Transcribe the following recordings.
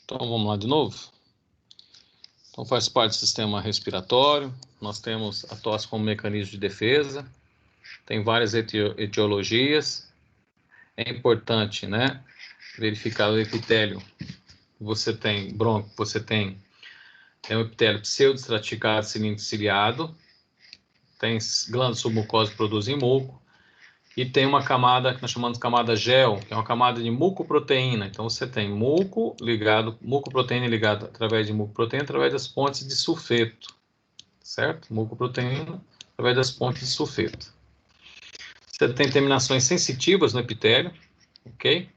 Então, vamos lá de novo. Então, faz parte do sistema respiratório. Nós temos a tosse como mecanismo de defesa. Tem várias etiologias. É importante, né, verificar o epitélio. Você tem bronco, você tem um epitélio pseudoestratificado cilindro-ciliado. Tem glândulas submucosas que produzem muco. E tem uma camada que nós chamamos de camada gel, que é uma camada de mucoproteína. Então, você tem mucoproteína ligada através de mucoproteína, através das pontes de sulfeto, certo? Mucoproteína através das pontes de sulfeto. Você tem terminações sensitivas no epitélio, ok?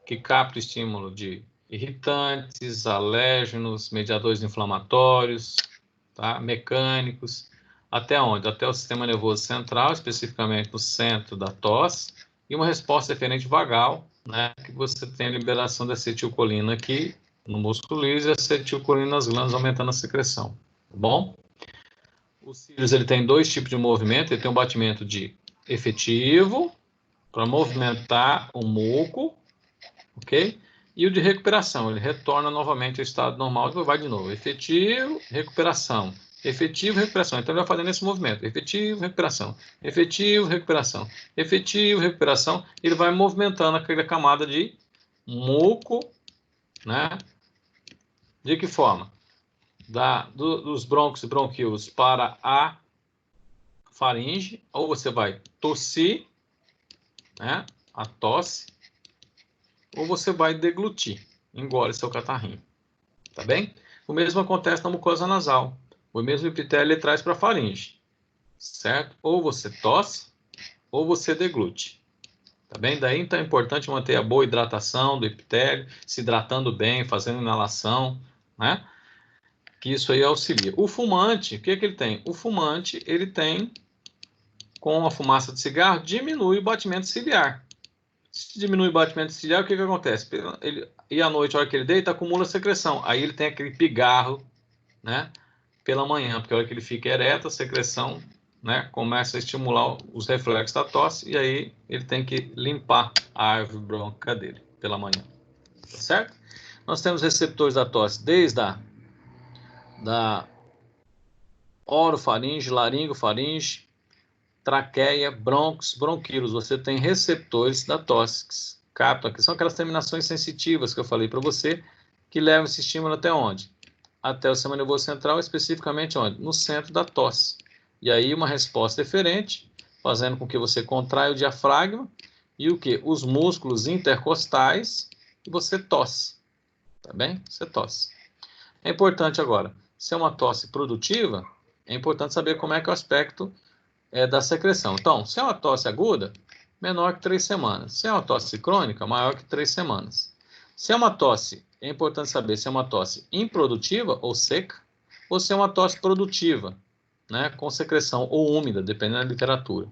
Que captam o estímulo de irritantes, alérgenos, mediadores inflamatórios, tá? Mecânicos. Até onde? Até o sistema nervoso central, especificamente no centro da tosse, e uma resposta referente vagal, né, que você tem a liberação da acetilcolina aqui no músculo liso e acetilcolina nas glândulas, aumentando a secreção. Tá bom? O cílios, ele tem dois tipos de movimento. Ele tem um batimento de efetivo, para movimentar o muco, ok? E o de recuperação, ele retorna novamente ao estado normal e vai de novo. Efetivo, recuperação. Efetivo, recuperação. Então, ele vai fazendo esse movimento. Efetivo, recuperação. Efetivo, recuperação. Efetivo, recuperação. Ele vai movimentando aquela camada de muco, né? De que forma? Dos brônquios e bronquíolos para a faringe. Ou você vai tossir, né? A tosse. Ou você vai deglutir. Engole seu catarrinho. Tá bem? O mesmo acontece na mucosa nasal. O mesmo epitélio ele traz para a faringe, certo? Ou você tosse, ou você deglute. Tá bem? Daí, então, é importante manter a boa hidratação do epitélio, se hidratando bem, fazendo inalação, né? Que isso aí auxilia. O fumante, o que que ele tem? O fumante, ele tem, com a fumaça de cigarro, diminui o batimento ciliar. Se diminui o batimento ciliar, o que que acontece? E à noite, a hora que ele deita, acumula secreção. Aí ele tem aquele pigarro, né? Pela manhã, porque a hora que ele fica ereto, a secreção, né, começa a estimular os reflexos da tosse e aí ele tem que limpar a árvore brônquica dele pela manhã, tá certo? Nós temos receptores da tosse desde da orofaringe, laringofaringe, traqueia, brônquios, bronquíolos. Você tem receptores da tosse que captam, que são aquelas terminações sensitivas que eu falei para você, que levam esse estímulo até onde? Até o sistema nervoso central, especificamente onde? No centro da tosse. E aí uma resposta diferente, fazendo com que você contraia o diafragma e o que? Os músculos intercostais e você tosse. Tá bem? Você tosse. É importante agora, se é uma tosse produtiva, é importante saber como é que é o aspecto da secreção. Então, se é uma tosse aguda, menor que 3 semanas. Se é uma tosse crônica, maior que 3 semanas. Se é uma tosse, é importante saber se é uma tosse improdutiva ou seca, ou se é uma tosse produtiva, né, com secreção ou úmida, dependendo da literatura.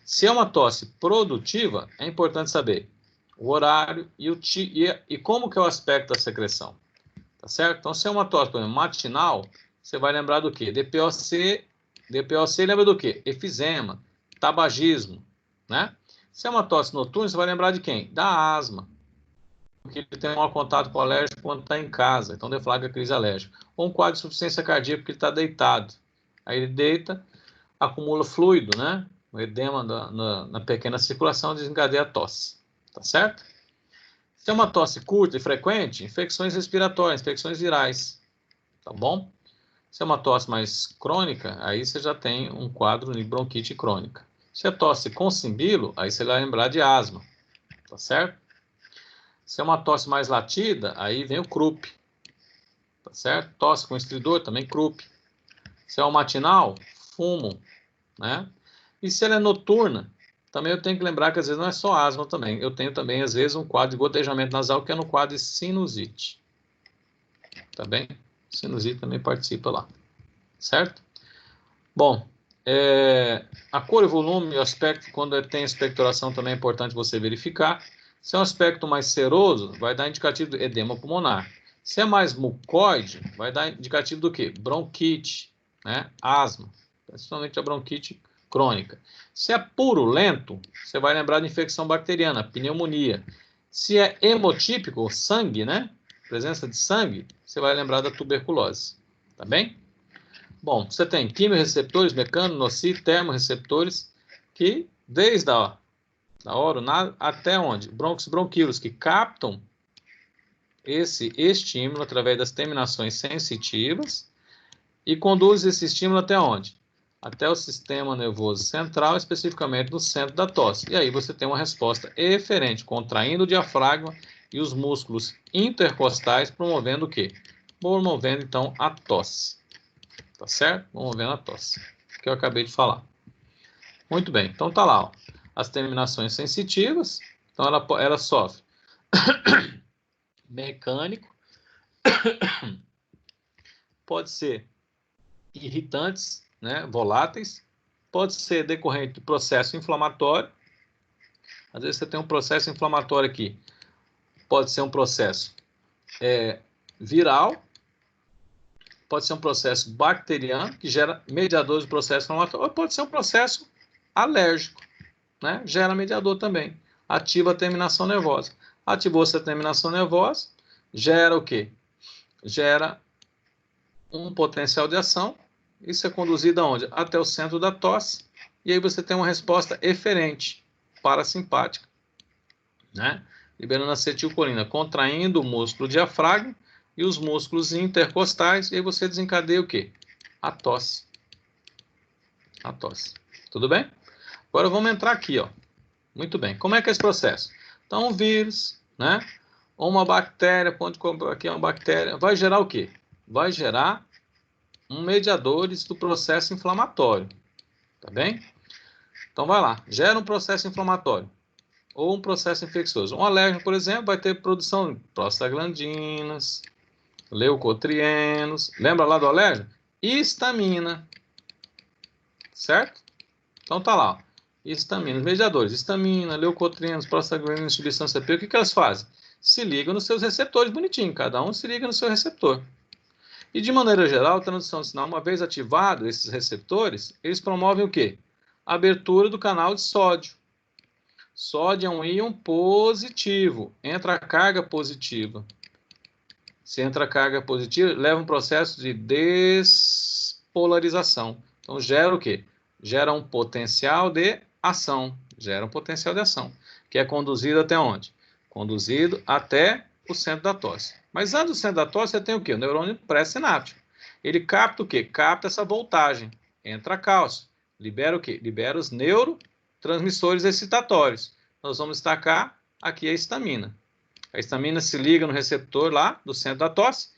Se é uma tosse produtiva, é importante saber o horário e como que é o aspecto da secreção. Tá certo? Então, se é uma tosse, por exemplo, matinal, você vai lembrar do quê? DPOC lembra do quê? Efizema, tabagismo, né? Se é uma tosse noturna, você vai lembrar de quem? Da asma. Porque ele tem um contato com o alérgico quando está em casa, então deflagra crise alérgica. Ou um quadro de insuficiência cardíaca porque ele está deitado. Aí ele deita, acumula fluido, né? O edema na pequena circulação desencadeia a tosse. Tá certo? Se é uma tosse curta e frequente, infecções respiratórias, infecções virais. Tá bom? Se é uma tosse mais crônica, aí você já tem um quadro de bronquite crônica. Se é tosse com simbilo, aí você vai lembrar de asma. Tá certo? Se é uma tosse mais latida, aí vem o croup, tá certo? Tosse com estridor, também croup. Se é um matinal, fumo, né? E se ela é noturna, também eu tenho que lembrar que às vezes não é só asma também. Eu tenho também, às vezes, um quadro de gotejamento nasal, que é no quadro de sinusite. Tá bem? Sinusite também participa lá, certo? Bom, a cor e volume e o aspecto, quando tem expectoração, também é importante você verificar. Se é um aspecto mais seroso, vai dar indicativo de edema pulmonar. Se é mais mucoide, vai dar indicativo do quê? Bronquite, né? Asma, principalmente a bronquite crônica. Se é purulento, você vai lembrar de infecção bacteriana, pneumonia. Se é hemotípico, sangue, né? presença de sangue, você vai lembrar da tuberculose. Tá bem? Bom, você tem quimioreceptores, mecanonocito, termorreceptores, que desde a oronária até onde? Brônquios, bronquíolos, que captam esse estímulo através das terminações sensitivas e conduz esse estímulo até onde? Até o sistema nervoso central, especificamente no centro da tosse. E aí você tem uma resposta eferente, contraindo o diafragma e os músculos intercostais, promovendo o quê? Promovendo, então, a tosse. Tá certo? Promovendo a tosse, que eu acabei de falar. Muito bem, então tá lá, ó, as terminações sensitivas. Então ela sofre mecânico, pode ser irritantes, né, voláteis, pode ser decorrente do processo inflamatório. Às vezes você tem um processo inflamatório aqui, pode ser um processo viral, pode ser um processo bacteriano, que gera mediadores do processo inflamatório, ou pode ser um processo alérgico, né, gera mediador também, ativa a terminação nervosa. Ativou-se a terminação nervosa, gera o quê? Gera um potencial de ação. Isso é conduzido aonde? Até o centro da tosse. E aí você tem uma resposta eferente, parasimpática, né? Liberando acetilcolina, contraindo o músculo diafragma e os músculos intercostais. E aí você desencadeia o quê? A tosse. A tosse. Tudo bem? Agora vamos entrar aqui, ó. Muito bem. Como é que é esse processo? Então, um vírus, né? Ou uma bactéria, aqui é uma bactéria, vai gerar o quê? Vai gerar mediadores do processo inflamatório. Tá bem? Então, vai lá. Gera um processo inflamatório ou um processo infeccioso. Um alérgico, por exemplo, vai ter produção de prostaglandinas, leucotrienos. Lembra lá do alérgico? Histamina. Certo? Então, tá lá, ó. Histamina, mediadores, histamina, leucotrienos, prostaglandinas, substância P, o que elas fazem? Se ligam nos seus receptores, bonitinho, cada um se liga no seu receptor. E de maneira geral, a transdução de sinal, uma vez ativado esses receptores, eles promovem o quê? A abertura do canal de sódio. Sódio é um íon positivo, entra a carga positiva. Se entra a carga positiva, leva um processo de despolarização. Então gera o quê? Gera um potencial de ação. Gera um potencial de ação, que é conduzido até onde? Conduzido até o centro da tosse. Mas antes do centro da tosse, você tem o quê? O neurônio pré-sináptico. Ele capta o quê? Capta essa voltagem. Entra cálcio. Libera o quê? Libera os neurotransmissores excitatórios. Nós vamos destacar aqui a histamina. A histamina se liga no receptor lá do centro da tosse,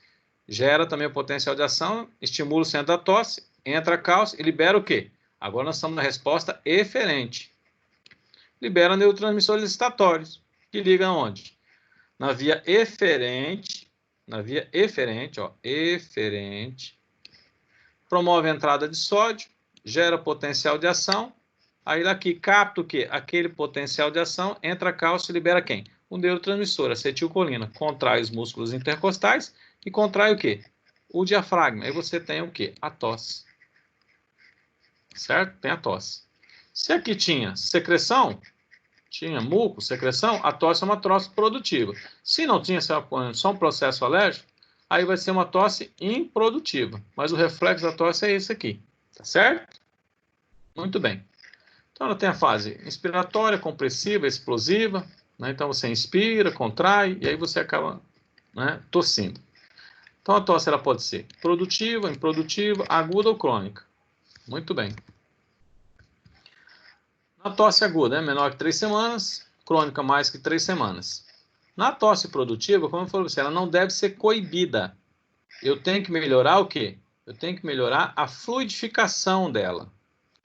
gera também o potencial de ação, estimula o centro da tosse, entra cálcio e libera o quê? Agora nós estamos na resposta eferente. Libera neurotransmissores excitatórios, que ligam aonde? Na via eferente, ó, eferente, promove a entrada de sódio, gera potencial de ação, aí daqui capta o quê? Aquele potencial de ação, entra cálcio e libera quem? O neurotransmissor, acetilcolina, contrai os músculos intercostais e contrai o quê? O diafragma. Aí você tem o quê? A tosse. Certo? Tem a tosse. Se aqui tinha secreção, tinha muco, secreção, a tosse é uma tosse produtiva. Se não tinha só um processo alérgico, aí vai ser uma tosse improdutiva. Mas o reflexo da tosse é esse aqui. Tá certo? Muito bem. Então ela tem a fase inspiratória, compressiva, explosiva. Né? Então você inspira, contrai e aí você acaba, né, tossindo. Então a tosse ela pode ser produtiva, improdutiva, aguda ou crônica. Muito bem. Na tosse aguda, menor que 3 semanas, crônica mais que 3 semanas. Na tosse produtiva, como eu falei, ela não deve ser coibida. Eu tenho que melhorar o quê? Eu tenho que melhorar a fluidificação dela.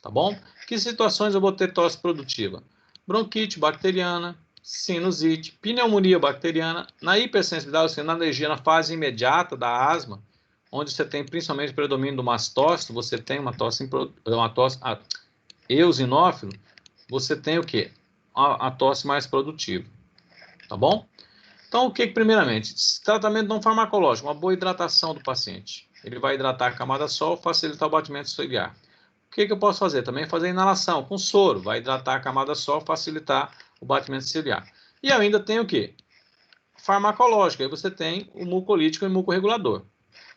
Tá bom? Que situações eu vou ter tosse produtiva? Bronquite bacteriana, sinusite, pneumonia bacteriana, na hipersensibilidade, ou seja, na alergia, na fase imediata da asma, onde você tem principalmente predomínio do mastócito, você tem uma tosse eosinófilo, você tem o quê? A tosse mais produtiva. Tá bom? Então, o que primeiramente? Tratamento não farmacológico, uma boa hidratação do paciente. Ele vai hidratar a camada sol, facilitar o batimento ciliar. O que eu posso fazer? Também fazer inalação com soro, vai hidratar a camada sol, facilitar o batimento ciliar. E ainda tem o quê? farmacológica. Aí você tem o mucolítico e o mucorregulador.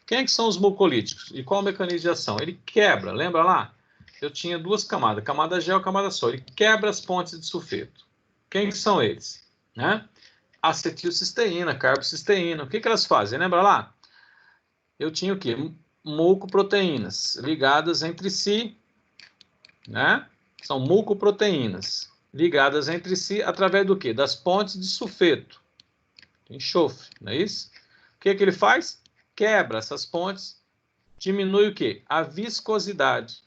Quem é que são os mucolíticos? E qual o mecanismo de ação? Ele quebra, lembra lá? Eu tinha duas camadas, camada gel e camada sólido. Ele quebra as pontes de sulfeto. Quem que são eles? Né? Acetilcisteína, carbocisteína. O que que elas fazem? Lembra lá? Eu tinha o quê? Mucoproteínas ligadas entre si, né? São mucoproteínas ligadas entre si através do quê? Das pontes de sulfeto. Enxofre, não é isso? O que que ele faz? Quebra essas pontes, diminui o quê? A viscosidade,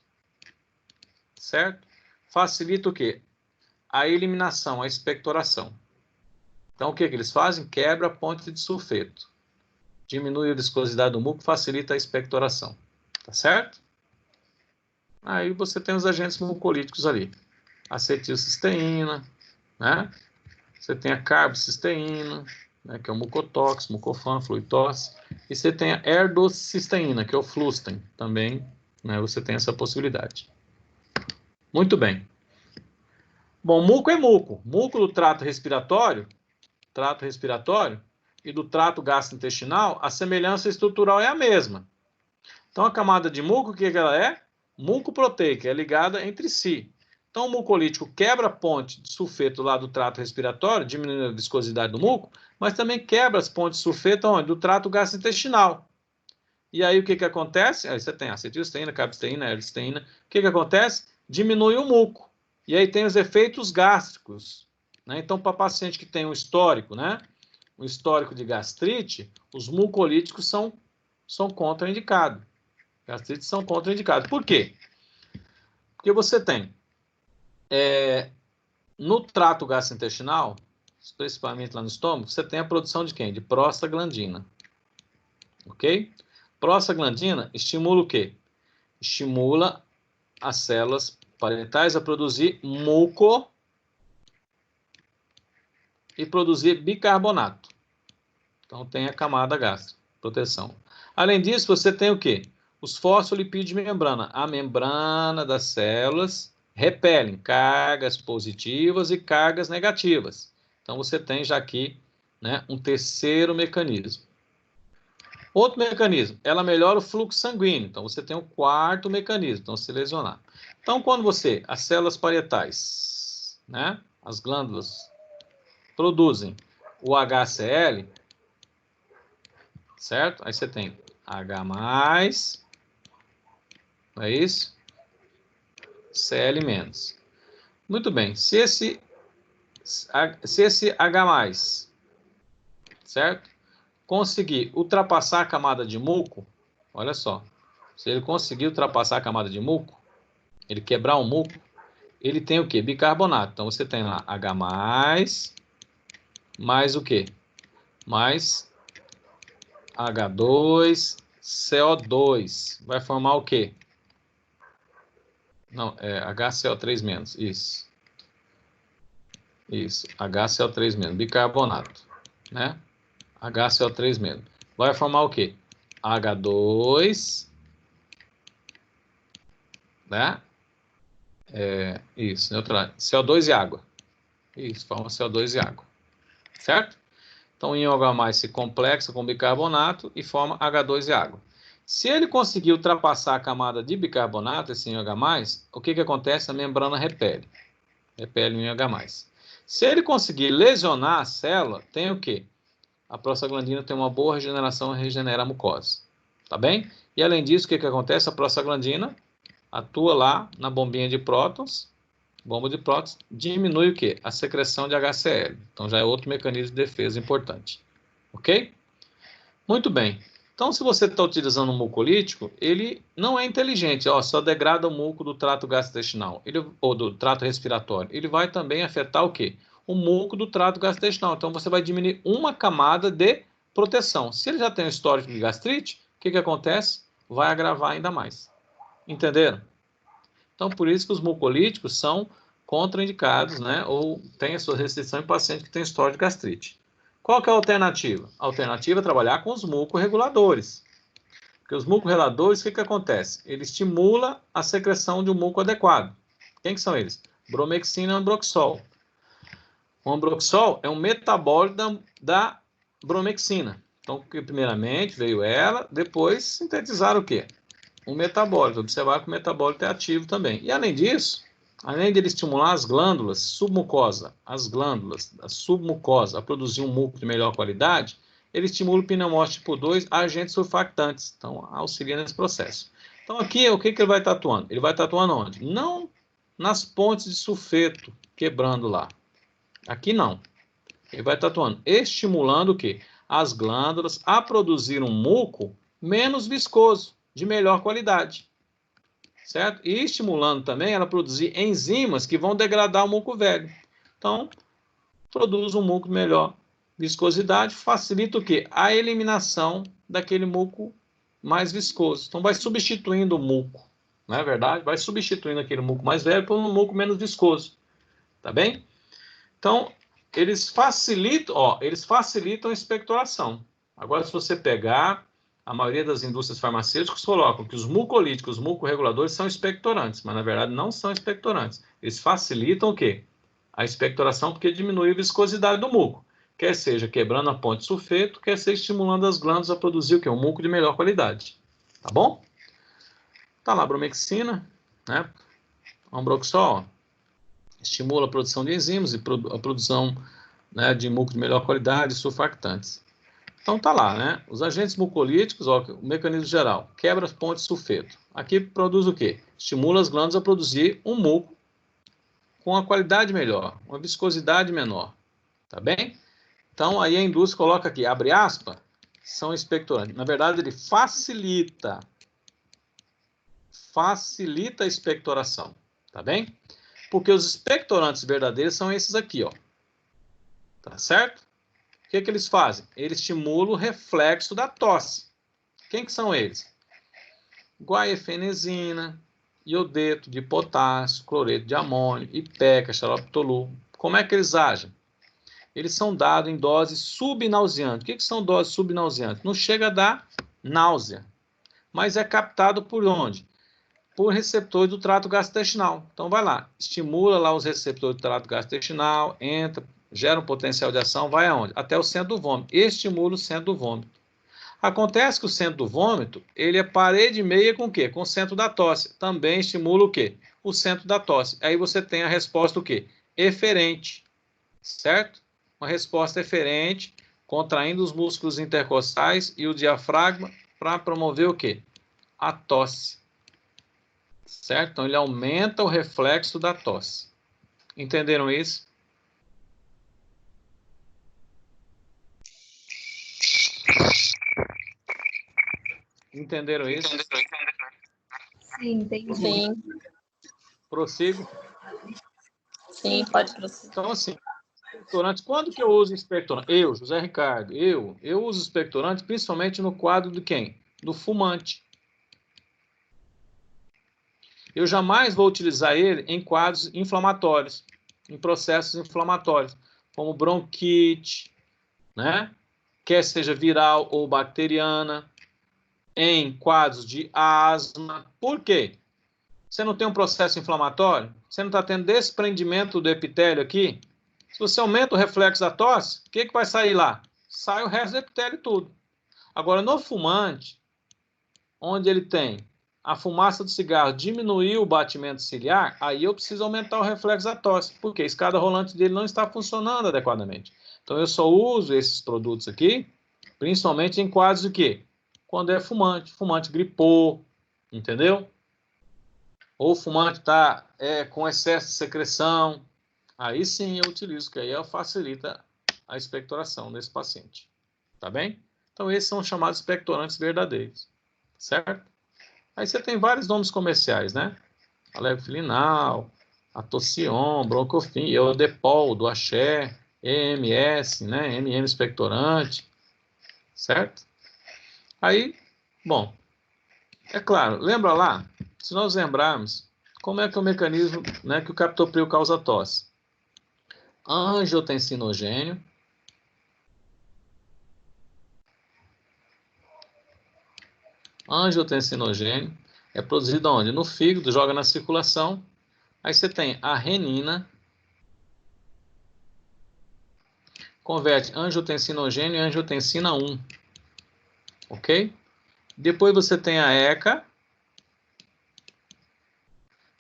certo? Facilita o quê? A eliminação, a expectoração. Então, o que que eles fazem? Quebra a ponte de sulfeto. Diminui a viscosidade do muco, facilita a expectoração. Tá certo? Aí você tem os agentes mucolíticos ali. Acetilcisteína, né? Você tem a carbocisteína, né, que é o mucotox, mucofan, fluitos. E você tem a erdocisteína, que é o flusten. Também, né, você tem essa possibilidade. Muito bem. Bom, muco é muco. Muco do trato respiratório e do trato gastrointestinal, a semelhança estrutural é a mesma. Então, a camada de muco, o que ela é? Mucoproteica, é ligada entre si. Então, o mucolítico quebra a ponte de sulfeto lá do trato respiratório, diminuindo a viscosidade do muco, mas também quebra as pontes de sulfeto onde? Do trato gastrointestinal. E aí, o que que acontece? Aí você tem acetilcisteína, carbocisteína, ericisteína. O que que acontece? Diminui o muco. E aí tem os efeitos gástricos, né? Então, para paciente que tem um histórico, né? Um histórico de gastrite, os mucolíticos são contraindicados. Gastrites são contraindicados. Por quê? Porque você tem no trato gastrointestinal, principalmente lá no estômago, você tem a produção de quem? De prostaglandina. Ok? Prostaglandina estimula o quê? Estimula as células parietais a produzir muco e produzir bicarbonato. Então tem a camada gástrica, proteção. Além disso, você tem o quê? Os fosfolipídios de membrana. A membrana das células repelem cargas positivas e cargas negativas. Então você tem já aqui, né, um terceiro mecanismo. Outro mecanismo, ela melhora o fluxo sanguíneo. Então você tem um quarto mecanismo, então se lesionar. Então quando as células parietais, né, as glândulas produzem o HCl, certo? Aí você tem H+, não é isso? Cl-. Muito bem. Se esse H+, certo? Conseguir ultrapassar a camada de muco, olha só. Se ele conseguir ultrapassar a camada de muco, ele quebrar o muco, ele tem o quê? Bicarbonato. Então você tem lá H+, mais o quê? Mais H2CO2. Vai formar o quê? Não, é HCO3-. Isso. Isso, HCO3-, bicarbonato, né? HCO3-. Vai formar o quê? H2, né? Isso, neutralizar. CO2 e água. Isso, forma CO2 e água. Certo? Então, o íon H+ se complexa com bicarbonato e forma H2 e água. Se ele conseguir ultrapassar a camada de bicarbonato, esse íon H+, o que que acontece? A membrana repele. Repele o íon H+. Se ele conseguir lesionar a célula, tem o quê? A prostaglandina tem uma boa regeneração e regenera a mucosa. Tá bem? E além disso, o que que acontece? A prostaglandina atua lá na bombinha de prótons, bomba de prótons, diminui o quê? A secreção de HCl. Então já é outro mecanismo de defesa importante. Ok? Muito bem. Então, se você está utilizando um mucolítico, ele não é inteligente, ó, só degrada o muco do trato gastrointestinal, ou do trato respiratório. Ele vai também afetar o quê? O muco do trato gastrointestinal. Então, você vai diminuir uma camada de proteção. Se ele já tem um histórico de gastrite, o que que acontece? Vai agravar ainda mais. Entenderam? Então, por isso que os mucolíticos são contraindicados, né? Ou tem a sua restrição em paciente que tem história de gastrite. Qual que é a alternativa? A alternativa é trabalhar com os mucorreguladores. Porque os mucorreguladores, o que que acontece? Ele estimula a secreção de um muco adequado. Quem que são eles? Bromexina e ambroxol. O ambroxol é um metabólito da bromexina. Então, primeiramente veio ela, depois sintetizaram o quê? O metabólito. Observar que o metabólito é ativo também. E além disso, além de ele estimular as glândulas submucosa, as glândulas da submucosa a produzir um muco de melhor qualidade, ele estimula o pneumócito tipo 2 agentes surfactantes. Então, auxilia nesse processo. Então, aqui, o que ele vai estar atuando? Ele vai estar atuando onde? Não nas pontes de sulfeto, quebrando lá. Aqui não. Ele vai estar atuando, estimulando o quê? As glândulas a produzir um muco menos viscoso, de melhor qualidade. Certo? E estimulando também ela a produzir enzimas que vão degradar o muco velho. Então, produz um muco de melhor viscosidade, facilita o quê? A eliminação daquele muco mais viscoso. Então, vai substituindo o muco, não é verdade? Vai substituindo aquele muco mais velho por um muco menos viscoso. Tá bem? Então, eles facilitam a expectoração. Agora, se você pegar, a maioria das indústrias farmacêuticas colocam que os mucolíticos, os mucorreguladores são expectorantes, mas na verdade não são expectorantes. Eles facilitam o quê? A expectoração porque diminui a viscosidade do muco. Quer seja quebrando a ponte de sulfeto, quer seja estimulando as glândulas a produzir o quê? Um muco de melhor qualidade. Tá bom? Tá lá a bromexina, né? Ambroxol, estimula a produção de enzimas e a produção, né, de muco de melhor qualidade, surfactantes. Então tá lá, né? Os agentes mucolíticos, ó, o mecanismo geral, quebra as pontes de sulfeto. Aqui produz o quê? Estimula as glândulas a produzir um muco com uma qualidade melhor, uma viscosidade menor. Tá bem? Então aí a indústria coloca aqui, abre aspas, são expectorantes. Na verdade, ele facilita a expectoração. Tá bem? Porque os expectorantes verdadeiros são esses aqui, ó. Tá certo? O que eles fazem? Eles estimulam o reflexo da tosse. Quem que são eles? Guaifenesina, iodeto de potássio, cloreto de amônio, ipeca, xarope tolu. Como é que eles agem? Eles são dados em doses subnauseantes. O que são doses subnauseantes? Não chega a dar náusea, mas é captado por onde? Por receptores do trato gastrointestinal. Então vai lá, estimula lá os receptores do trato gastrointestinal, entra, gera um potencial de ação, vai aonde? Até o centro do vômito. Estimula o centro do vômito. Acontece que o centro do vômito, ele é parede e meia com o quê? Com o centro da tosse. Também estimula o quê? O centro da tosse. Aí você tem a resposta o quê? Eferente, certo? Uma resposta eferente, contraindo os músculos intercostais e o diafragma para promover o quê? A tosse. Certo? Então, ele aumenta o reflexo da tosse. Entenderam isso? Entenderam isso? Sim, entendi. Sim, Prossigo. sim, pode prosseguir. Então, assim, expectorantes, quando que eu uso expectorante? Eu, José Ricardo, eu uso expectorante principalmente no quadro de quem? Do fumante. Eu jamais vou utilizar ele em quadros inflamatórios, em processos inflamatórios, como bronquite, né? Quer seja viral ou bacteriana, em quadros de asma. Por quê? Você não tem um processo inflamatório? Você não está tendo desprendimento do epitélio aqui? Se você aumenta o reflexo da tosse, o que vai sair lá? Sai o resto do epitélio tudo. Agora, no fumante, onde ele tem a fumaça do cigarro diminuir o batimento ciliar, aí eu preciso aumentar o reflexo da tosse, porque a escada rolante dele não está funcionando adequadamente. Então, eu só uso esses produtos aqui, principalmente em quadros de quê? Quando é fumante gripou, entendeu? Ou o fumante está com excesso de secreção, aí sim eu utilizo, que aí facilita a expectoração desse paciente. Tá bem? Então, esses são chamados expectorantes verdadeiros. Certo? Aí você tem vários nomes comerciais, né? Alefilinal, Atocion, Broncofin, Eudepol, do Axé, EMS, né? MM expectorante. Certo? Aí, bom, é claro, lembra lá? Se nós lembrarmos, como é que é o mecanismo, né, que o captopril causa tosse? Angiotensinogênio. Angiotensinogênio é produzido onde? No fígado, joga na circulação. Aí você tem a renina. converte angiotensinogênio em angiotensina 1. Ok? Depois você tem a ECA,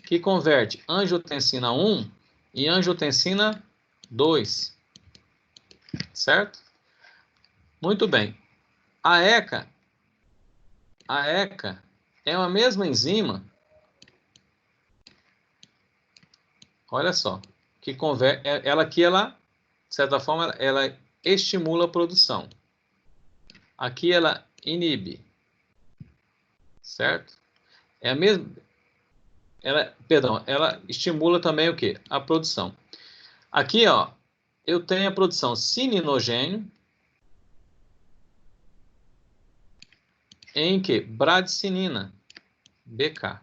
que converte angiotensina 1 em angiotensina 2. Certo? Muito bem. A ECA é a mesma enzima, olha só, que converte, ela, de certa forma, ela estimula a produção. Aqui ela inibe. Certo? É a mesma, ela estimula também o quê? A produção. Aqui, ó, eu tenho a produção cininogênio em que? Bradicinina, BK.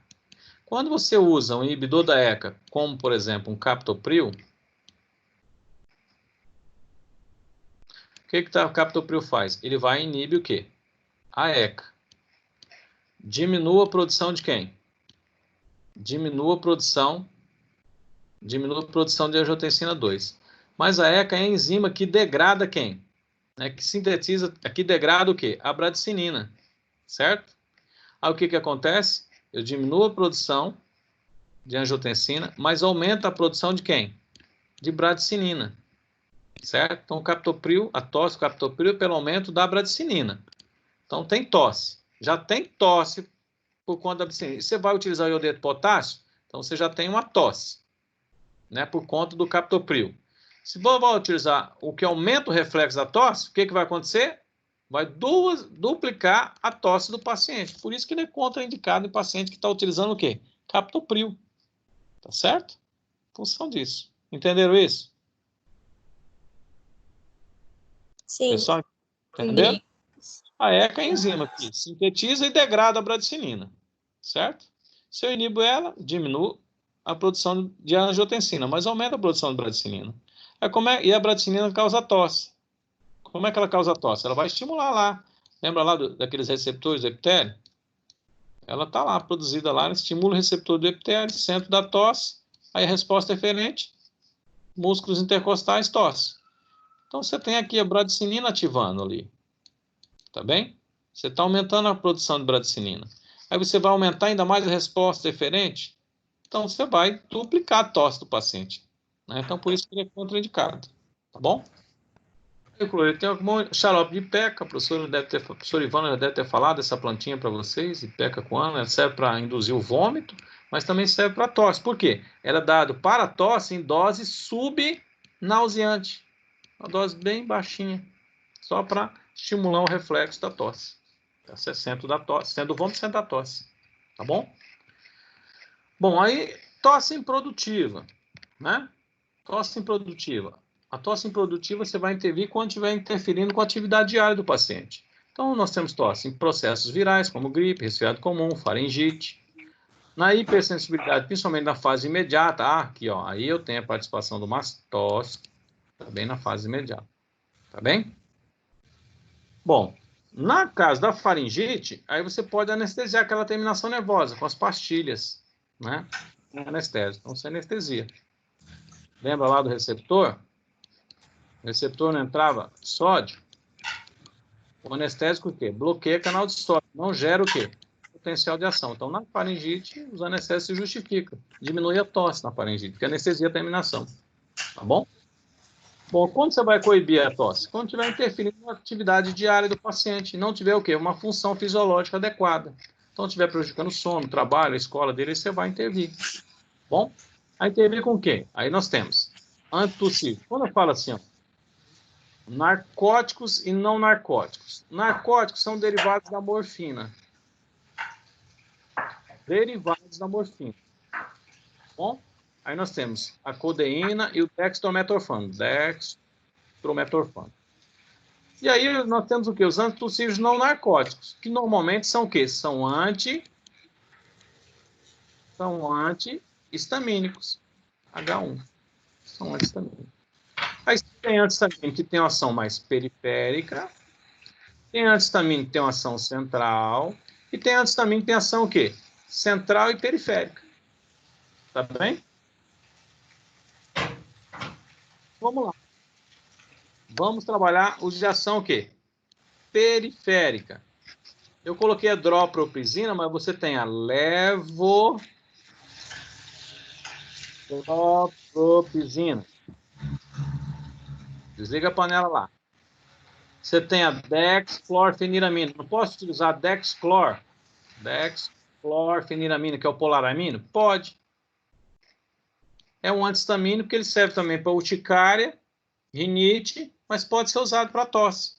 Quando você usa um inibidor da ECA, como, por exemplo, um captopril, o que o captopril faz? Ele vai e inibe o quê? A ECA. Diminua a produção de quem? Diminua a produção de angiotensina 2. Mas a ECA é a enzima que degrada quem? Que sintetiza, que degrada o quê? A bradicinina, certo? Aí o que acontece? Eu diminuo a produção de angiotensina, mas aumenta a produção de quem? De bradicinina, certo? Então, a tosse, o captopril pelo aumento da bradicinina. Então, tem tosse. Já tem tosse por conta da bradicinina. Você vai utilizar o iodeto de potássio? Então, você já tem uma tosse, né? Por conta do captopril. Se você vai utilizar o que aumenta o reflexo da tosse, o que vai acontecer? Vai duplicar a tosse do paciente. Por isso que ele é contraindicado em paciente que está utilizando o quê? Captopril. Tá certo? Função disso. Entenderam isso? Sim. Pessoal, entenderam? A ECA é a enzima que sintetiza e degrada a bradicinina. Certo? Se eu inibo ela, diminuo a produção de angiotensina, mas aumenta a produção de bradicinina. E a bradicinina causa tosse. Como é que ela causa tosse? Ela vai estimular lá. Lembra lá daqueles receptores do epitélio? Ela está lá, produzida lá, ela estimula o receptor do epitélio, centro da tosse, aí a resposta é diferente, músculos intercostais, tosse. Então, você tem aqui a bradicinina ativando ali. Tá bem? Você está aumentando a produção de bradicinina. Aí você vai aumentar ainda mais a resposta diferente, então você vai duplicar a tosse do paciente. Né? Então, por isso que ele é contraindicado. Tá bom? Tem algum xarope de Ipeca, a professora Ivana já deve ter falado dessa plantinha para vocês, Ipeca coana, ela serve para induzir o vômito, mas também serve para tosse. Por quê? Ela é dado para tosse em dose subnauseante, uma dose bem baixinha, só para estimular o reflexo da tosse. Esse é centro da tosse, centro do vômito, centro da tosse. Tá bom? Bom, aí tosse improdutiva, né? Tosse improdutiva. A tosse improdutiva você vai intervir quando estiver interferindo com a atividade diária do paciente. Então, nós temos tosse em processos virais, como gripe, resfriado comum, faringite. Na hipersensibilidade, principalmente na fase imediata, aqui, ó, aí eu tenho a participação do mastócito, também na fase imediata. Tá bem? Bom, na caso da faringite, aí você pode anestesiar aquela terminação nervosa com as pastilhas, né? Anestésico. Então, você anestesia. Lembra lá do receptor? O receptor não entrava sódio. O anestésico o quê? Bloqueia canal de sódio. Não gera o quê? Potencial de ação. Então, na faringite, os anestésicos se justificam. Diminui a tosse na faringite, porque anestesia a terminação. Tá bom? Bom, quando você vai coibir a tosse? Quando estiver interferindo na atividade diária do paciente. Não tiver o quê? Uma função fisiológica adequada. Então, estiver prejudicando o sono, o trabalho, a escola dele, você vai intervir. Bom? Aí intervir com o quê? Aí nós temos antitussível. Quando eu falo assim, ó, narcóticos e não narcóticos. Narcóticos são derivados da morfina. Derivados da morfina. Bom, aí nós temos a codeína e o dextrometorfano. Dextrometorfano. E aí nós temos o quê? Os antitussíveis não narcóticos, que normalmente são o quê? São antihistamínicos. H1. São antihistamínicos. Aí tem antihistamínico que tem uma ação mais periférica, tem antihistamínico que tem uma ação central, e tem antihistamínico que tem ação o quê? Central e periférica. Tá bem? Vamos lá. Vamos trabalhar os de ação o quê? Periférica. Eu coloquei a dropropizina, mas você tem a levotropizina. Desliga a panela lá. Você tem a dexclorfeniramina. Não posso utilizar dexclorfeniramina, que é o polaramino? Pode. É um antihistamínico porque ele serve também para urticária, rinite, mas pode ser usado para tosse.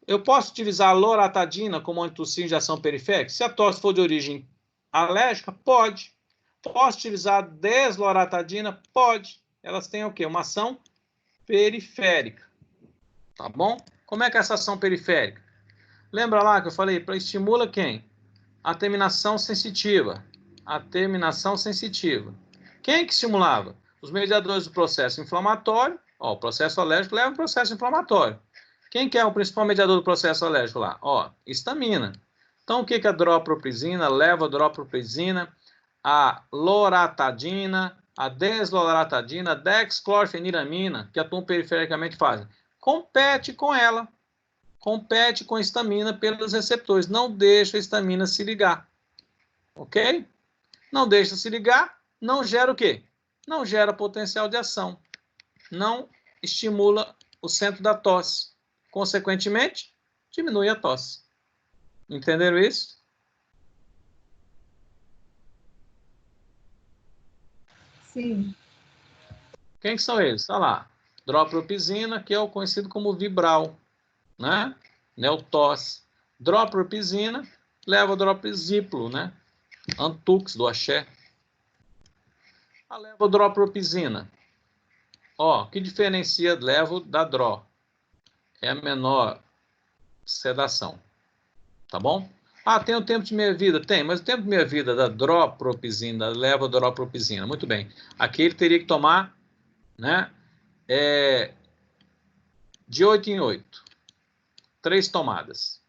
Eu posso utilizar a loratadina como antitussígeno de ação periférica? Se a tosse for de origem alérgica, pode. Posso utilizar a desloratadina? Pode. Elas têm o quê? Uma ação periférica. Tá bom? Como é que é essa ação periférica? Lembra lá que eu falei? Estimula quem? A terminação sensitiva. A terminação sensitiva. Quem que estimulava? Os mediadores do processo inflamatório. Ó, o processo alérgico leva ao processo inflamatório. Quem que é o principal mediador do processo alérgico lá? Ó, histamina. Então, o que que a dropropizina, levotropizina, a loratadina, a desloratadina, a dexclorfeniramina, que atuam perifericamente, fazem? Compete com ela. Compete com a histamina pelos receptores. Não deixa a histamina se ligar. Ok? Não deixa se ligar, não gera o quê? Não gera potencial de ação. Não estimula o centro da tosse. Consequentemente, diminui a tosse. Entenderam isso? Sim. Quem que são eles? Está lá. Dropropizina, que é o conhecido como Vibral, né? Neotosse. Dropropizina leva dropziplo, né? Antux do axé. A levodropropizina. Ó, que diferencia levo da dro? É a menor sedação. Tá bom? Ah, tem o tempo de meia-vida? Tem, mas o tempo de meia-vida da dropropizina, da levodropropizina, muito bem. Aqui ele teria que tomar, né, de 8 em 8. 3 tomadas.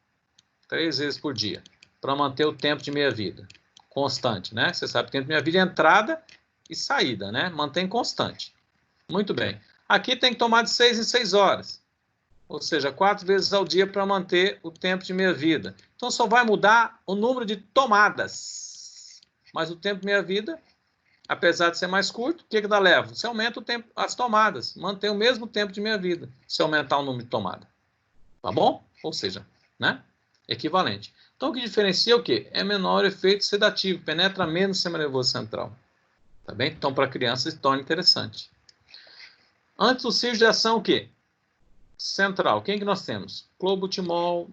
3 vezes por dia. Para manter o tempo de meia-vida. Constante, né? Você sabe que o tempo de meia-vida é entrada e saída, né? Mantém constante. Muito bem. Aqui tem que tomar de 6 em 6 horas. Ou seja, 4 vezes ao dia para manter o tempo de meia-vida. Então, só vai mudar o número de tomadas. Mas o tempo de meia-vida, apesar de ser mais curto, o que dá leva? Você aumenta o tempo, as tomadas. Mantém o mesmo tempo de meia-vida, se aumentar o número de tomadas. Tá bom? Ou seja, né? Equivalente. Então, o que diferencia é o quê? É menor efeito sedativo, penetra menos no sistema nervoso central. Tá bem? Então, para crianças, se torna interessante. Antes do ciclo de ação, o quê? Central. Quem que nós temos? Clobutimol,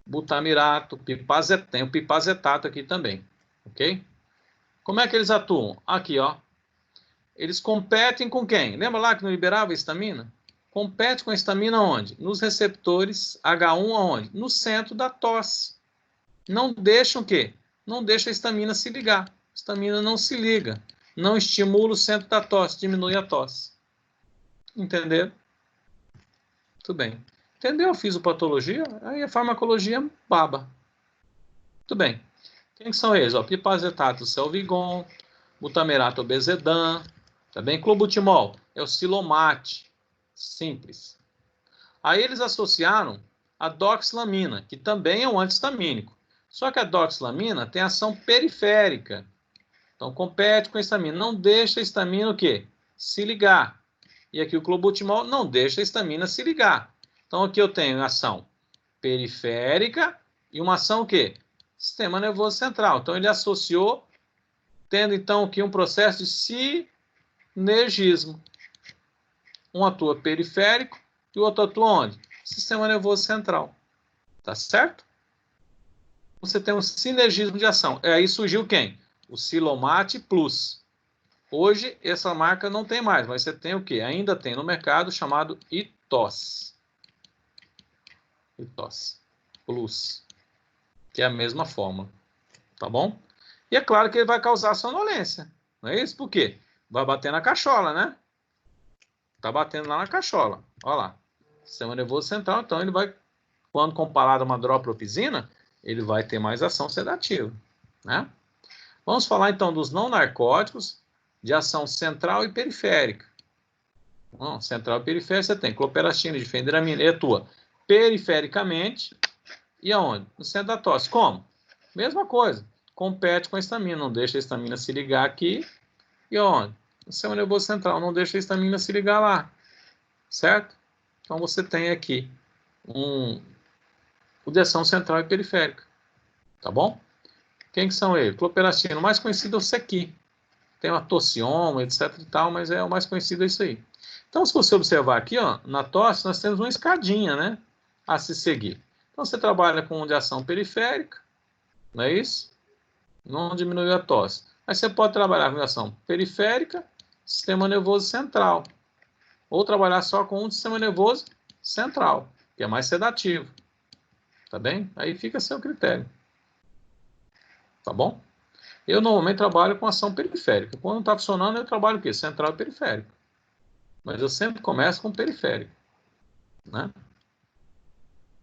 butamirato, pipazetato. Tem o pipazetato aqui também. Ok? Como é que eles atuam? Aqui, ó. Eles competem com quem? Lembra lá que não liberava a histamina? Compete com a histamina onde? Nos receptores H1 aonde? No centro da tosse. Não deixam o quê? Não deixa a histamina se ligar. A histamina não se liga. Não estimula o centro da tosse, diminui a tosse. Entenderam? Tudo bem. Entendeu a fisiopatologia? Aí a farmacologia baba. Tudo bem. Quem são eles? Ó, pipazetato, Selvigon, butamerato, obesedam, tá bem? Clobutimol é o Silomate, simples. Aí eles associaram a doxilamina, que também é um antihistamínico. Só que a doxilamina tem ação periférica. Então compete com a histamina. Não deixa a histamina o quê? Se ligar. E aqui o clobutimol não deixa a histamina se ligar. Então aqui eu tenho ação periférica e uma ação o quê? Sistema nervoso central. Então ele associou, tendo então aqui um processo de sinergismo. Um atua periférico e o outro atua onde? Sistema nervoso central. Tá certo? Você tem um sinergismo de ação. Aí surgiu quem? O Silomate Plus. Hoje, essa marca não tem mais, mas você tem o quê? Ainda tem no mercado chamado ITOS. ITOS Plus. Que é a mesma fórmula. Tá bom? E é claro que ele vai causar sonolência. Não é isso? Por quê? Vai bater na cachola, né? Tá batendo lá na cachola. Olha lá. Sistema nervoso central, então ele vai, quando comparado a uma dropropizina, ele vai ter mais ação sedativa, né? Vamos falar então dos não narcóticos de ação central e periférica. Bom, central e periférica, você tem cloperastina, difendiramina, e atua perifericamente e aonde? No centro da tosse. Como? Mesma coisa, compete com a histamina, não deixa a histamina se ligar aqui e aonde? No sistema nervoso central, não deixa a histamina se ligar lá, certo? Então você tem aqui o de ação central e periférica, tá bom? Quem que são eles? Cloperastina, o mais conhecido é o Sequi. Tem uma tocioma, etc e tal, mas é o mais conhecido é isso aí. Então, se você observar aqui, ó, na tosse, nós temos uma escadinha, né, a se seguir. Então, você trabalha com de ação periférica, não é isso? Não diminui a tosse. Aí você pode trabalhar com ação periférica, sistema nervoso central. Ou trabalhar só com um sistema nervoso central, que é mais sedativo. Tá bem? Aí fica a seu critério. Tá bom? Eu normalmente trabalho com ação periférica. Quando não está funcionando, eu trabalho o quê? Central e periférico. Mas eu sempre começo com periférico. Né?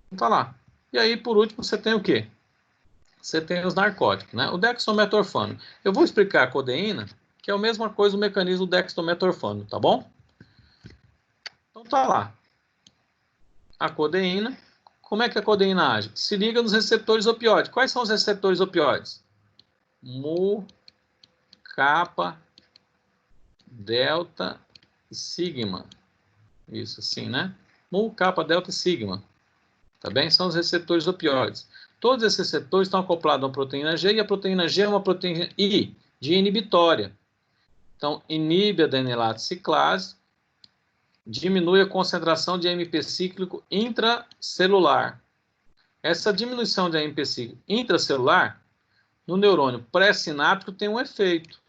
Então tá lá. E aí, por último, você tem o quê? Você tem os narcóticos, né? O dextrometorfano. Eu vou explicar a codeína, que é a mesma coisa do mecanismo do dextrometorfano, tá bom? Então tá lá. A codeína. Como é que a codeína age? Se liga nos receptores opioides. Quais são os receptores opioides? Mu, kappa, delta e sigma. Isso assim, né? Mu, kappa, delta e sigma. Tá bem? São os receptores opioides. Todos esses receptores estão acoplados a uma proteína G, e a proteína G é uma proteína I, de inibitória. Então, inibe a adenilate ciclase, diminui a concentração de AMP cíclico intracelular. Essa diminuição de AMP cíclico intracelular, no neurônio pré-sináptico tem um efeito.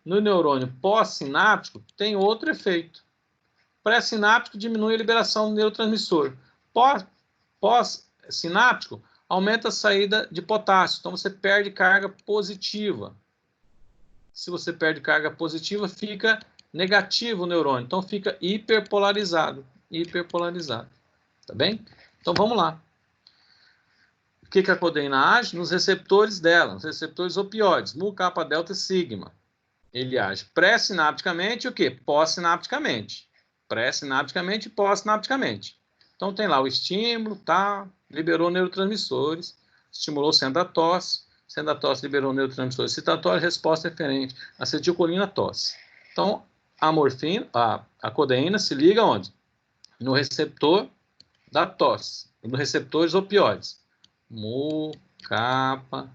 No neurônio pós-sináptico tem outro efeito. Pré-sináptico diminui a liberação do neurotransmissor. Pós-sináptico aumenta a saída de potássio. Então você perde carga positiva. Se você perde carga positiva, fica negativo o neurônio. Então fica hiperpolarizado. Hiperpolarizado. Tá bem? Então vamos lá. O que a codeína age? Nos receptores dela, nos receptores opioides, mu, kappa, delta e sigma. Ele age pré-sinapticamente e o quê? Pós-sinapticamente. Pré-sinapticamente e pós-sinapticamente. Então tem lá o estímulo, tá? Liberou neurotransmissores, estimulou o centro da tosse liberou neurotransmissores excitatórios, resposta referente, acetilcolina, tosse. Então a morfina, a codeína se liga onde? No receptor da tosse, nos receptores opioides. Mu, kappa,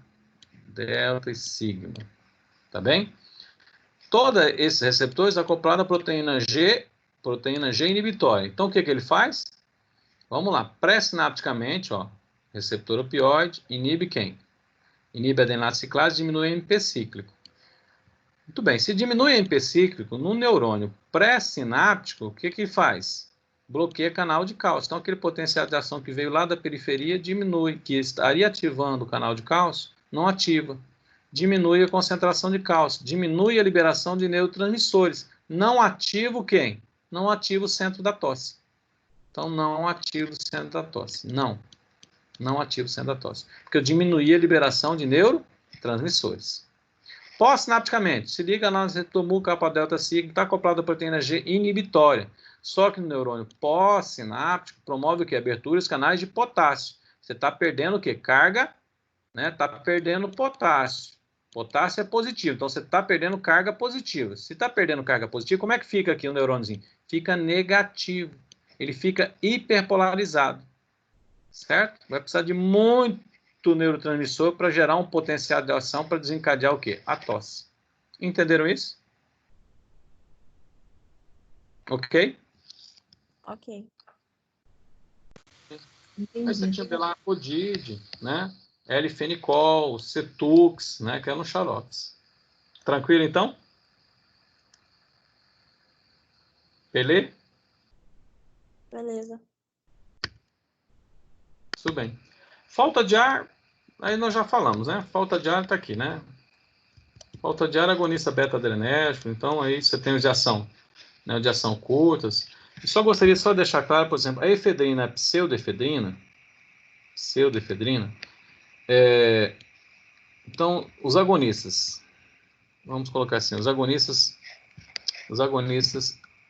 delta e sigma. Tá bem? Todos esses receptores acoplados à proteína G inibitória. Então, o que ele faz? Vamos lá, pré-sinapticamente, ó, receptor opioide, inibe quem? Inibe a adenilate ciclase, diminui o AMP cíclico. Muito bem, se diminui o AMP cíclico no neurônio pré-sináptico, o que faz? Bloqueia canal de cálcio. Então, aquele potencial de ação que veio lá da periferia diminui, que estaria ativando o canal de cálcio, não ativa. Diminui a concentração de cálcio, diminui a liberação de neurotransmissores. Não ativa quem? Não ativa o centro da tosse. Então, não ativa o centro da tosse. Não ativa o centro da tosse. Porque eu diminuí a liberação de neurotransmissores. Pós-sinapticamente, se liga lá no receptor mu, kappa, delta, sigma, está acoplado à proteína G inibitória. Só que no neurônio pós-sináptico promove o que? Abertura dos canais de potássio. Você está perdendo o que? Carga, né? Está perdendo potássio. Potássio é positivo, então você está perdendo carga positiva. Se está perdendo carga positiva, como é que fica aqui o neurôniozinho? Fica negativo. Ele fica hiperpolarizado. Certo? Vai precisar de muito neurotransmissor para gerar um potencial de ação para desencadear o quê? A tosse. Entenderam isso? Ok? Ok. Aí você tinha Belacodide, né? L-fenicol, Cetux, né? Que eram xaropes. Tranquilo, então? Beleza? Beleza. Tudo bem. Falta de ar, aí nós já falamos, né? Falta de ar está aqui, né? Falta de ar, agonista beta-adrenérgico, então aí você tem os de ação, né? Os de ação curtas. Eu só gostaria de deixar claro, por exemplo, a efedrina, a pseudoefedrina, então, os agonistas, vamos colocar assim, os agonistas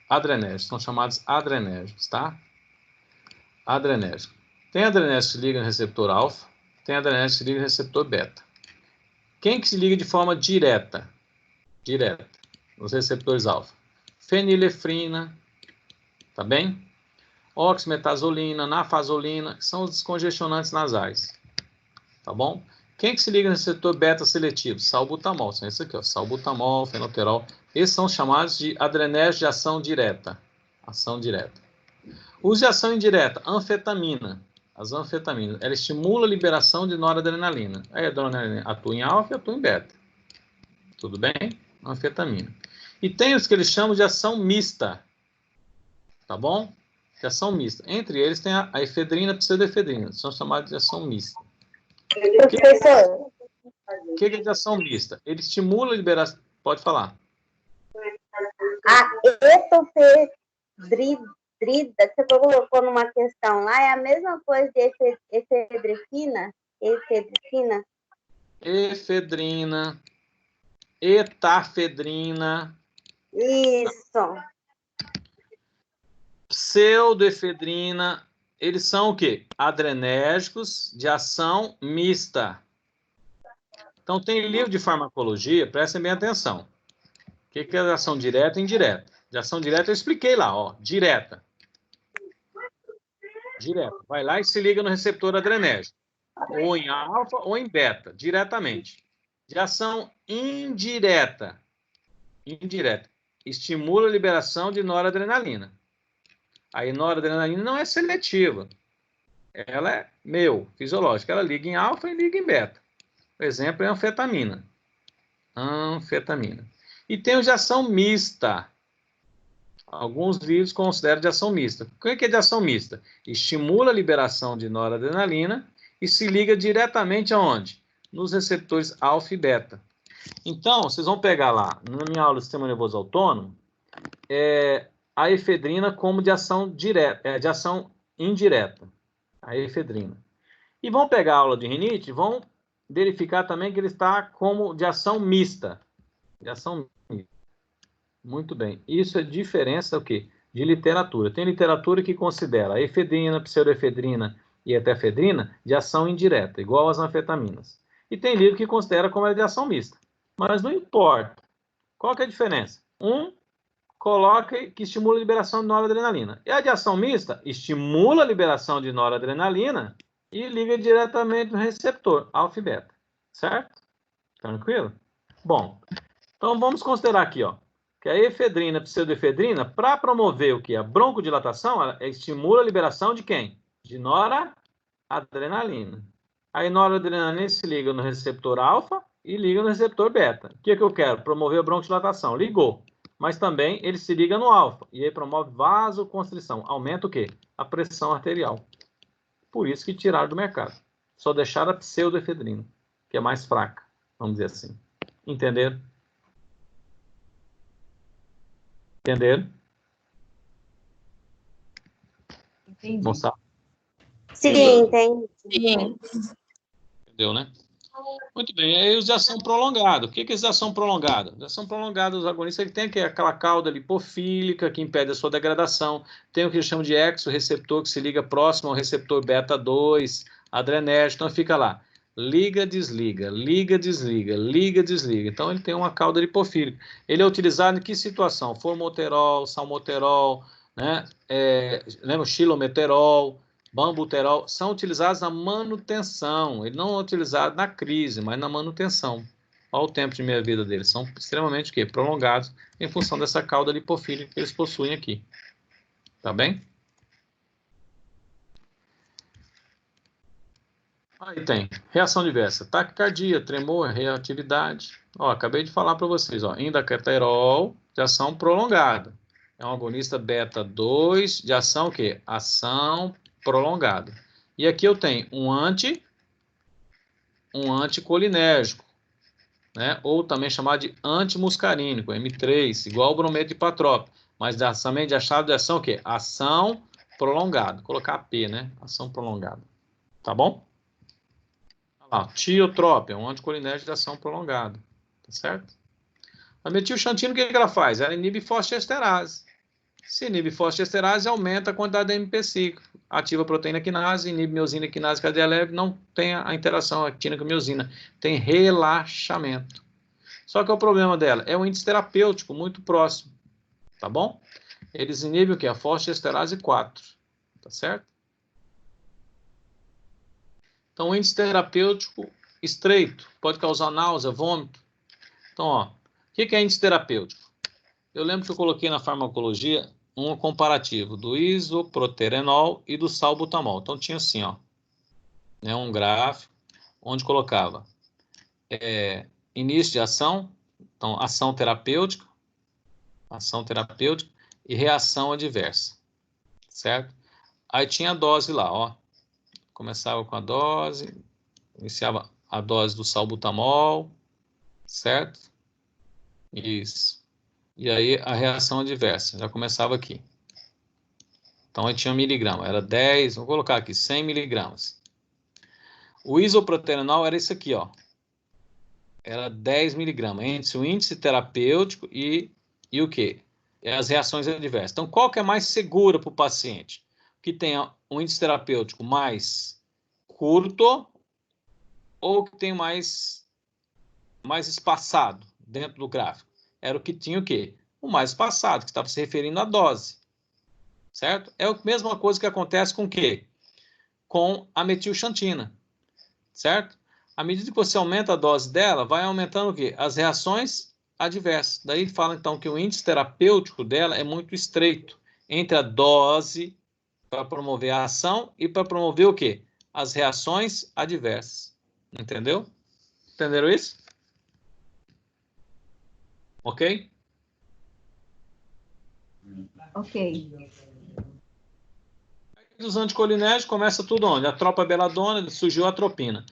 adrenérgicos, são chamados adrenérgicos, tá? Adrenérgico. Tem adrenérgico que se liga no receptor alfa, tem adrenérgico que se liga no receptor beta. Quem que se liga de forma direta? Direta, nos receptores alfa. Fenilefrina, tá bem? Oximetazolina, nafazolina, que são os descongestionantes nasais, tá bom? Quem que se liga no receptor beta seletivo? Salbutamol, são esses aqui, ó, salbutamol, fenoterol. Esses são chamados de adrenérgicos de ação direta. Ação direta. Os de ação indireta, anfetamina. As anfetaminas, ela estimula a liberação de noradrenalina. Aí a noradrenalina atua em alfa e atua em beta. Tudo bem? Anfetamina. E tem os que eles chamam de ação mista. Tá bom? De ação mista. Entre eles tem a efedrina e a pseudoefedrina. São chamados de ação mista. Professor, O que é de ação mista? Ele estimula a liberação... Pode falar. a etofedrina, você colocou numa questão lá, é a mesma coisa de efedrina? Efedrina? Efedrina, etafedrina, Isso. pseudoefedrina, eles são o quê? Adrenérgicos de ação mista. Então, tem livro de farmacologia, prestem bem atenção. O que é ação direta e indireta? De ação direta eu expliquei lá, ó, direta. Direta. Vai lá e se liga no receptor adrenérgico. Ou em alfa ou em beta, diretamente. De ação indireta. Indireta. Estimula a liberação de noradrenalina. A noradrenalina não é seletiva. Ela é fisiológica. Ela liga em alfa e liga em beta. O exemplo é a anfetamina. Anfetamina. E tem os de ação mista. Alguns livros consideram de ação mista. O que é de ação mista? Estimula a liberação de noradrenalina e se liga diretamente aonde? Nos receptores alfa e beta. Então, vocês vão pegar lá, na minha aula do Sistema Nervoso Autônomo, a efedrina como de ação direta, de ação indireta. A efedrina. E vão pegar a aula de rinite, vão verificar também que ele está como de ação mista. De ação mista. Muito bem. Isso é diferença o quê? De literatura. Tem literatura que considera a efedrina, pseudoefedrina e etefedrina de ação indireta, igual às anfetaminas. E tem livro que considera como de ação mista. Mas não importa. Qual que é a diferença? Um coloca que estimula a liberação de noradrenalina. E a de ação mista estimula a liberação de noradrenalina e liga diretamente no receptor, alfa e beta. Certo? Tranquilo? Bom, então vamos considerar aqui, ó, que a efedrina, a pseudoefedrina, para promover o que? A broncodilatação, ela estimula a liberação de quem? De noradrenalina. A noradrenalina se liga no receptor alfa e liga no receptor beta. O que eu quero? Promover a broncodilatação. Ligou. Mas também ele se liga no alfa. E aí promove vasoconstrição. Aumenta o quê? A pressão arterial. Por isso que tiraram do mercado. Só deixaram a pseudoefedrina, que é mais fraca, vamos dizer assim. Entenderam? Entenderam? Entendi. Moçada? Sim, entendi. Sim. Entendeu, né? Muito bem. Aí os de ação prolongada. O que é de ação prolongada? De ação prolongada, os agonistas ele tem aquela cauda lipofílica que impede a sua degradação. Tem o que eles chamam de exorreceptor, que se liga próximo ao receptor beta 2, adrenérgico. Então fica lá. Liga, desliga, liga, desliga, liga, desliga. Então ele tem uma cauda lipofílica. Ele é utilizado em que situação? Formoterol, salmoterol, né? Lembra? Xilometerol, bambuterol, são utilizados na manutenção. Ele não é utilizado na crise, mas na manutenção. Olha o tempo de meia-vida deles. São extremamente prolongados em função dessa cauda lipofílica que eles possuem aqui. Tá bem? Aí tem reação diversa. Taquicardia, tremor, reatividade. Ó, acabei de falar para vocês. Ó, indaceterol de ação prolongada. É um agonista beta 2 de ação o quê? Ação prolongada. E aqui eu tenho um anticolinérgico, né? Ou também chamado de antimuscarínico, M3, igual ao brometo de patrópico, mas também de achado de ação o quê? Ação prolongada. Vou colocar P, né? Ação prolongada. Tá bom? Olha lá, tiotrópio, é um anticolinérgico de ação prolongada. Tá certo? A metilxantina, o que ela faz? Ela inibe fosfodiesterase. Se inibe fosfodiesterase, aumenta a quantidade de AMP5. Ativa a proteína quinase, inibe miosina quinase cadeia leve, não tem a interação actina com miosina. Tem relaxamento. Só que o problema dela é o índice terapêutico muito próximo. Tá bom? Eles inibem o quê? A fosfodiesterase 4. Tá certo? Então, o índice terapêutico estreito pode causar náusea, vômito. Então, ó, o que é índice terapêutico? Eu lembro que eu coloquei na farmacologia um comparativo do isoproterenol e do salbutamol. Então, tinha assim, ó, né, um gráfico onde colocava início de ação, então, ação terapêutica e reação adversa, certo? Aí tinha a dose lá, ó. Começava com a dose, iniciava a dose do salbutamol, certo? Isso. E aí a reação adversa, já começava aqui. Então aí tinha miligrama, era 10, vou colocar aqui, 100 miligramas. O isoproterenol era isso aqui, ó. Era 10 miligramas, entre o índice terapêutico e o quê? As reações adversas. Então qual que é mais segura para o paciente? Que tenha um índice terapêutico mais curto ou que tenha mais espaçado dentro do gráfico? Era o que tinha o quê? O mais espaçado, que estava se referindo à dose. Certo? É a mesma coisa que acontece com o quê? Com a metilxantina. Certo? À medida que você aumenta a dose dela, vai aumentando o quê? As reações adversas. Daí fala então que o índice terapêutico dela é muito estreito entre a dose para promover a ação e para promover o quê? As reações adversas. Entendeu? Entenderam isso? Ok? Ok. Dos anticolinérgicos começa tudo onde? A tropabeladona, surgiu a atropina.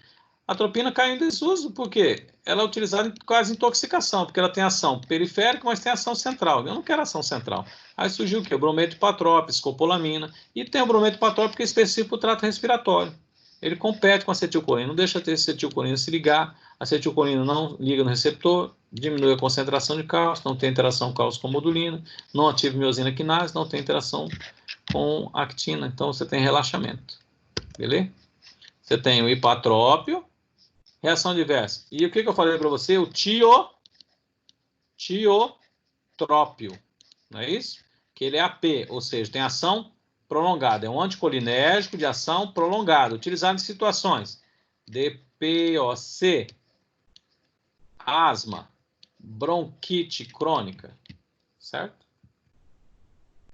A atropina caiu em desuso porque ela é utilizada em quase intoxicação, porque ela tem ação periférica, mas tem ação central. Eu não quero ação central. Aí surgiu o quê? O brometo hipatrópico, escopolamina, e tem o brometo hipatrópico que é específico para o trato respiratório. Ele compete com a acetilcolina, não deixa a acetilcolina se ligar, a acetilcolina não liga no receptor, diminui a concentração de cálcio, não tem interação cálcio com modulina, não ativa miosina quinase, não tem interação com actina, então você tem relaxamento, beleza? Você tem o hipatrópio, reação adversa. E o que eu falei para você? O tiotrópio, não é isso? Que ele é AP, ou seja, tem ação prolongada. É um anticolinérgico de ação prolongada, utilizado em situações DPOC, asma, bronquite crônica, certo?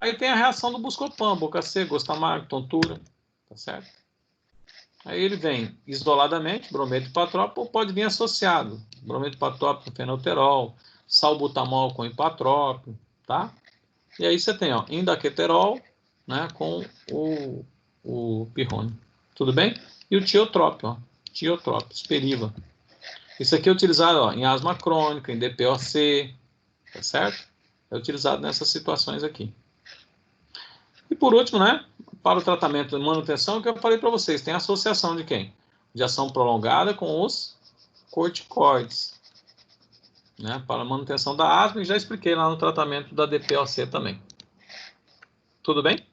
Aí tem a reação do Buscopan, boca seca, gosto amargo, tontura, tá certo? Aí ele vem isoladamente, brometo hipatrópico, ou pode vir associado, brometo hipatrópico com fenoterol, salbutamol com hipatrópico, tá? E aí você tem, ó, indaqueterol, né, com o pirrone. Tudo bem? E o tiotrópio, ó, tiotrópio, esperiva. Isso aqui é utilizado, ó, em asma crônica, em DPOC, tá certo? É utilizado nessas situações aqui. E por último, né, para o tratamento de manutenção, que eu falei para vocês, tem associação de quem? De ação prolongada com os corticoides, né, para a manutenção da asma, e já expliquei lá no tratamento da DPOC também. Tudo bem?